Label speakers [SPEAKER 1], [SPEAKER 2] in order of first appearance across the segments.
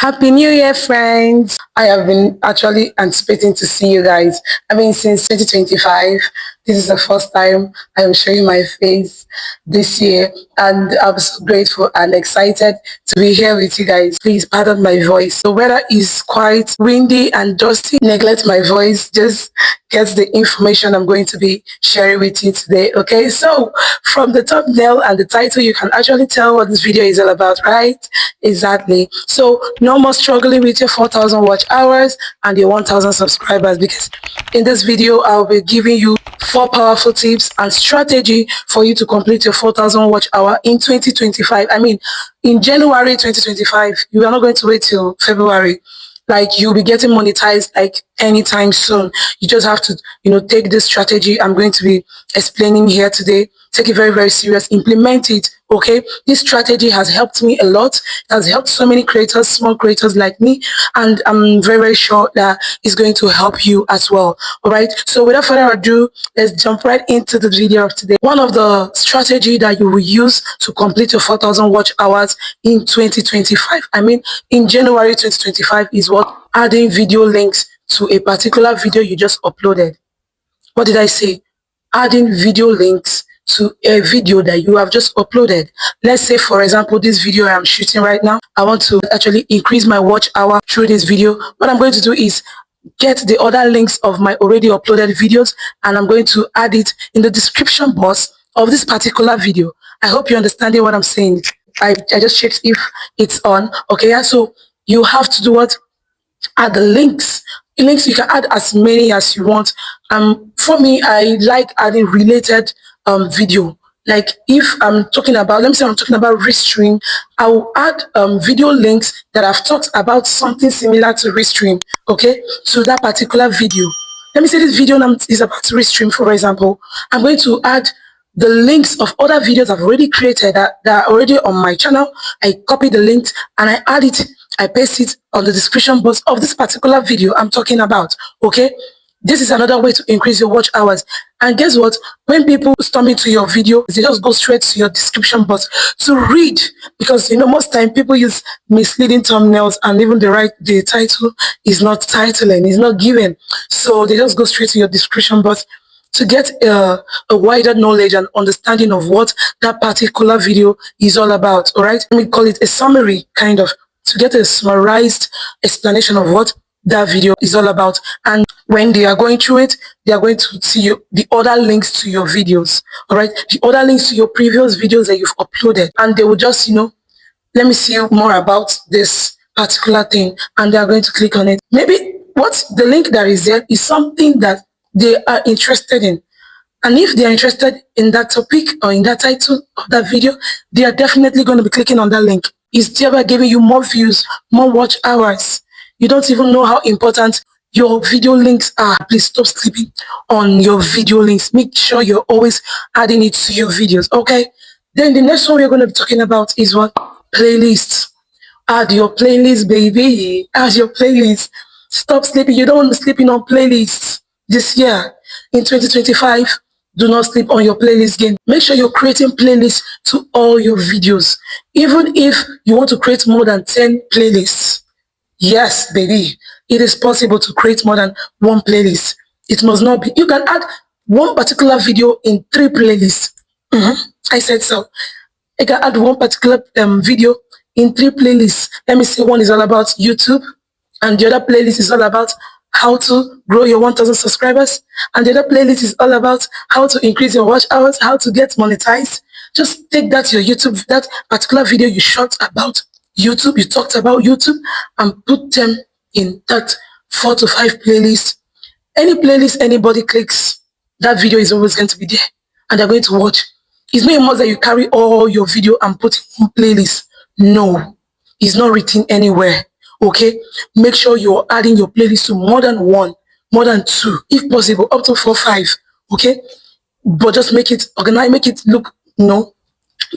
[SPEAKER 1] Happy New Year, friends. I have been actually anticipating to see you guys. I mean, since 2025, this is the first time I am showing my face this year, and I'm so grateful and excited to be here with you guys. Please pardon my voice. The weather is quite windy and dusty. Neglect my voice. Just get the information I'm going to be sharing with you today. Okay, so from the thumbnail and the title, you can actually tell what this video is all about, right? Exactly. So no more struggling with your 4,000 watch hours and your 1,000 subscribers, because in this video I'll be giving you 4 powerful tips and strategy for you to complete your 4,000 watch hour in 2025. I mean, in January 2025. You are not going to wait till February. Like, you'll be getting monetized like anytime soon. You just have to, take this strategy I'm going to be explaining here today. Take it very, very serious. Implement it. Okay, this strategy has helped me a lot. It has helped so many creators, small creators like me, and I'm very, very sure that it's going to help you as well. All right, so without further ado, let's jump right into the video of today. One of the strategy that you will use to complete your 4,000 watch hours in 2025, I mean in January 2025, is what? Adding video links to a particular video you just uploaded. What did I say? Adding video links to a video that you have just uploaded. Let's say, for example, this video I'm shooting right now, I want to actually increase my watch hour through this video. What I'm going to do is get the other links of my already uploaded videos, and I'm going to add it in the description box of this particular video. I hope you're understanding what I'm saying. I just checked if it's on. Okay, yeah, so you have to do what? Add the links. Links, you can add as many as you want. For me, I like adding related video. Like, if I'm talking about, let me say I'm talking about Restream, I will add video links that I've talked about something similar to Restream, okay, to that particular video. Let me say this video is about Restream, for example. I'm going to add the links of other videos I've already created that are already on my channel. I copy the links and I add it, I paste it on the description box of this particular video I'm talking about, okay? This is another way to increase your watch hours. And guess what? When people stumble into your video, they just go straight to your description box to read, because most time people use misleading thumbnails, and even the title is not titling, is not given. So they just go straight to your description box to get a wider knowledge and understanding of what that particular video is all about. All right, let me call it a summary, kind of, to get a summarized explanation of what that video is all about. And when they are going through it, they are going to see the other links to your videos, all right, the other links to your previous videos that you've uploaded, and they will just let me see more about this particular thing, and they are going to click on it. Maybe what the link that is there is something that they are interested in, and if they are interested in that topic or in that title of that video, they are definitely going to be clicking on that link. It's thereby giving you more views, more watch hours. You don't even know how important your video links are. Please stop sleeping on your video links. Make sure you're always adding it to your videos, okay? Then the next one we're going to be talking about is what? Playlists. Add your playlist, baby. Add your playlist. Stop sleeping. You don't want to be sleeping on playlists this year. In 2025, do not sleep on your playlist game. Make sure you're creating playlists to all your videos. Even if you want to create more than 10 playlists. Yes, baby, it is possible to create more than one playlist. It must not be. You can add one particular video in 3 playlists. I said so. You can add one particular video in 3 playlists. Let me say one is all about YouTube, and the other playlist is all about how to grow your 1,000 subscribers, and the other playlist is all about how to increase your watch hours, how to get monetized. Just take that your YouTube, that particular video you shot about YouTube, you talked about YouTube, and put them in that 4 to 5 playlists. Any playlist anybody clicks, that video is always going to be there, and they're going to watch. It's not a must that you carry all your video and put it in playlist. No, it's not written anywhere. Okay, make sure you're adding your playlist to more than 1, more than 2, if possible, up to 4, 5. Okay, but just make it organized, make it look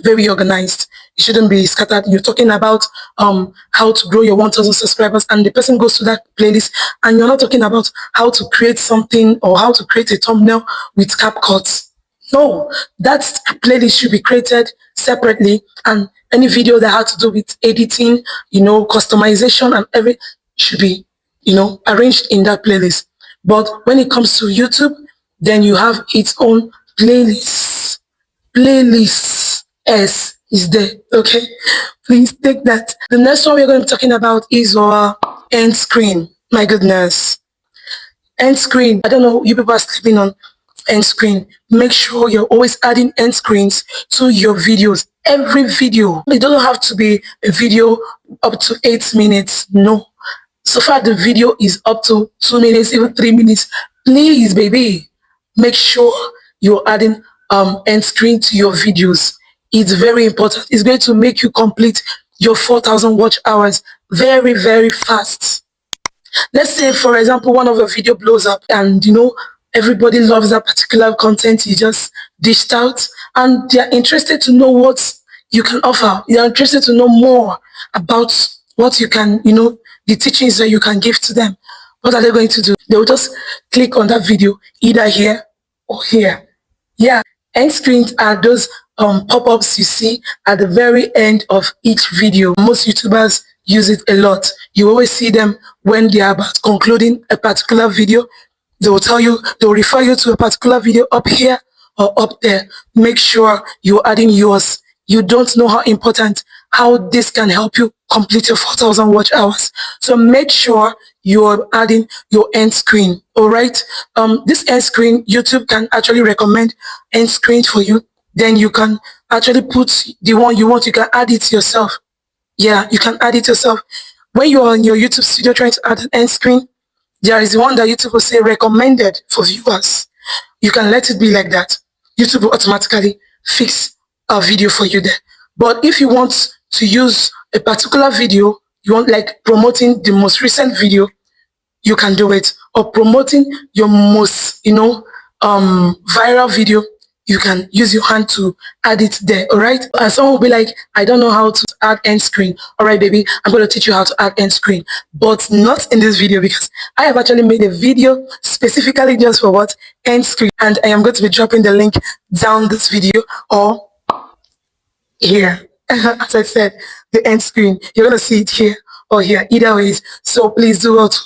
[SPEAKER 1] very organized. It shouldn't be scattered. You're talking about how to grow your 1,000 subscribers, and the person goes to that playlist, and you're not talking about how to create something or how to create a thumbnail with CapCut. No, that playlist should be created separately, and any video that has to do with editing, customization and every should be, arranged in that playlist. But when it comes to YouTube, then you have its own playlist. Playlist S is there. Okay, please take that. The next one we're going to be talking about is our end screen. My goodness, end screen. I don't know, you people are sleeping on end screen. Make sure you're always adding end screens to your videos. Every video. It doesn't have to be a video up to 8 minutes. No. So far the video is up to 2 minutes, even 3 minutes. Please, baby, make sure you're adding end screen to your videos. It's very important. It's going to make you complete your 4,000 watch hours very, very fast. Let's say, for example, one of your video blows up and everybody loves that particular content you just dished out, and they're interested to know what you can offer. They're interested to know more about what you can, the teachings that you can give to them. What are they going to do? They will just click on that video either here or here. Yeah, end screens are those pop-ups you see at the very end of each video. Most YouTubers use it a lot. You always see them when they are about concluding a particular video. They will tell you, they will refer you to a particular video up here or up there. Make sure you're adding yours. You don't know how this can help you complete your 4,000 watch hours. So make sure you're adding your end screen. All right. This end screen, YouTube can actually recommend end screen for you. Then you can actually put the one you want. You can add it yourself. Yeah, you can add it yourself. When you're on your YouTube studio trying to add an end screen, there is one that YouTube will say recommended for viewers. You can let it be like that. YouTube will automatically fix a video for you there. But if you want to use a particular video, you want like promoting the most recent video, you can do it. Or promoting your most, viral video, you can use your hand to add it there, all right? And someone will be like, I don't know how to add end screen. All right, baby, I'm going to teach you how to add end screen, but not in this video, because I have actually made a video specifically just for what? End screen. And I am going to be dropping the link down this video or here. As I said, the end screen. You're going to see it here or here, either ways. So please do well to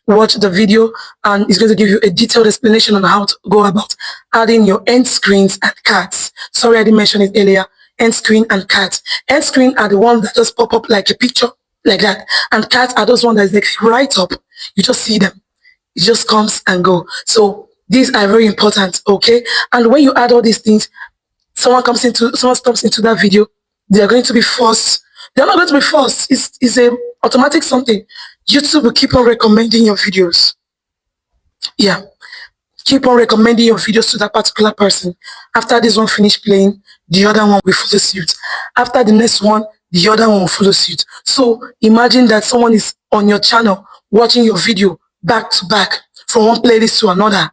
[SPEAKER 1] watch the video, and it's going to give you a detailed explanation on how to go about adding your end screens and cards. Sorry, I didn't mention it earlier. End screen and cards. End screen are the ones that just pop up like a picture, like that. And cards are those ones that is like right up. You just see them. It just comes and go. So these are very important, okay? And when you add all these things, someone steps into that video, they are going to be forced. They're not going to be forced. It's a automatic something. YouTube will keep on recommending your videos. Yeah. Keep on recommending your videos to that particular person. After this one finish playing, the other one will follow suit. After the next one, the other one will follow suit. So imagine that someone is on your channel watching your video back to back from one playlist to another.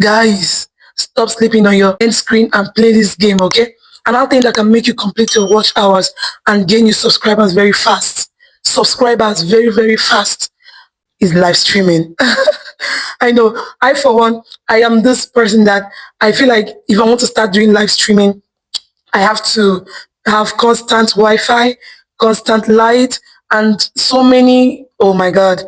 [SPEAKER 1] Guys, stop sleeping on your end screen and play this game, okay? Another thing that can make you complete your watch hours and gain you subscribers very fast. Subscribers very, very fast is live streaming. I know, for one, I am this person that I feel like if I want to start doing live streaming, I have to have constant Wi-Fi, constant light, and so many, oh my God.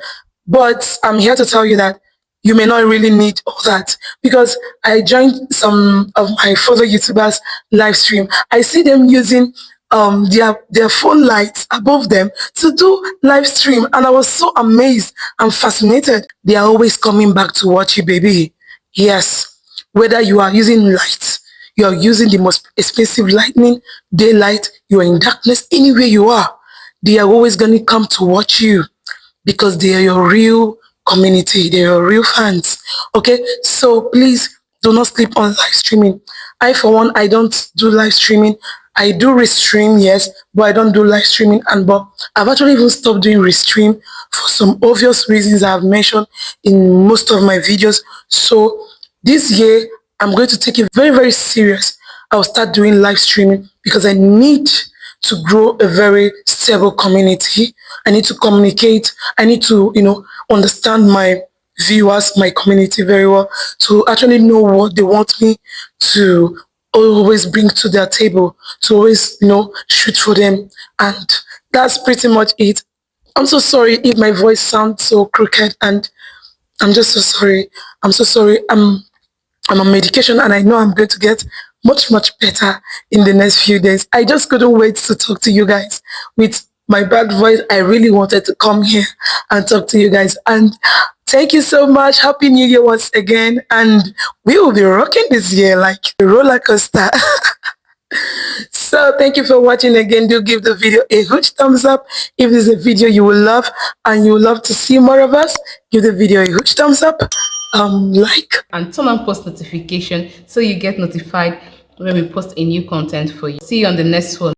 [SPEAKER 1] But I'm here to tell you that you may not really need all that, because I joined some of my fellow YouTubers live stream. I see them using their phone lights above them to do live stream, and I was so amazed and fascinated. They are always coming back to watch you, baby. Yes, whether you are using lights, you are using the most expensive lightning, daylight, you are in darkness, anywhere you are, they are always going to come to watch you, because they are your real community, they are your real fans. Okay, so please do not sleep on live streaming. I, for one, I don't do live streaming. I do restream, yes, but I don't do live streaming. But I've actually even stopped doing restream for some obvious reasons I've mentioned in most of my videos. So this year, I'm going to take it very, very serious. I'll start doing live streaming because I need to grow a very stable community. I need to communicate. I need to, understand my viewers, my community very well, to actually know what they want me to always bring to their table, to always, shoot for them. And that's pretty much it. I'm so sorry if my voice sounds so crooked, and I'm just so sorry. I'm so sorry. I'm on medication, and I know I'm going to get much, much better in the next few days. I just couldn't wait to talk to you guys. With my bad voice, I really wanted to come here and talk to you guys. And thank you so much. Happy New Year once again. And we will be rocking this year like a roller coaster. So thank you for watching again. Do give the video a huge thumbs up. If this is a video you will love and you would love to see more of us, give the video a huge thumbs up. Like
[SPEAKER 2] and turn on post notification so you get notified when we post a new content for you. See you on the next one.